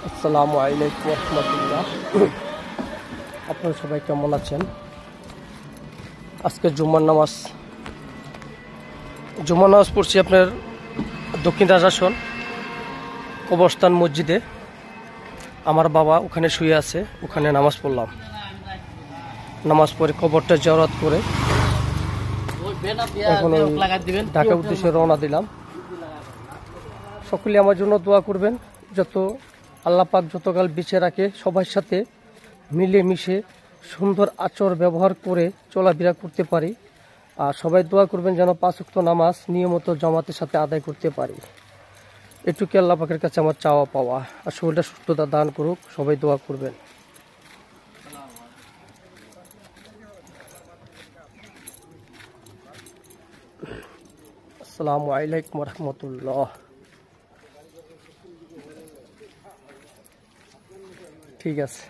আসসালামু আলাইকুম রহমতুল্লাহ। আপনারা সবাই কেমন আছেন? আজকে জুম্মার নামাজ পড়ছি আপনার দক্ষিণ রাজাসন কবরস্থান মসজিদে। আমার বাবা ওখানে শুয়ে আছে, ওখানে নামাজ পড়লাম। নামাজ পড়ে কবরটা জিয়ারত করে এখন ঢাকা উদ্দেশ্যে রওনা দিলাম। সকলে আমার জন্য দোয়া করবেন, যত আল্লাহ পাক যতকাল বেঁচে রাখে সবার সাথে মিলেমিশে সুন্দর আচর ব্যবহার করে চলাফেরা করতে পারি। আর সবাই দোয়া করবেন যেন 5 ওয়াক্ত নামাজ নিয়মিত জামাতের সাথে আদায় করতে পারি। এটুকু আল্লাহ পাকের কাছে আমার চাওয়া পাওয়া। আর শরীরটা সুস্থতা দান করুক, সবাই দোয়া করবেন। আসসালামু আলাইকুম রহমতুল্লাহ। ঠিক আছে।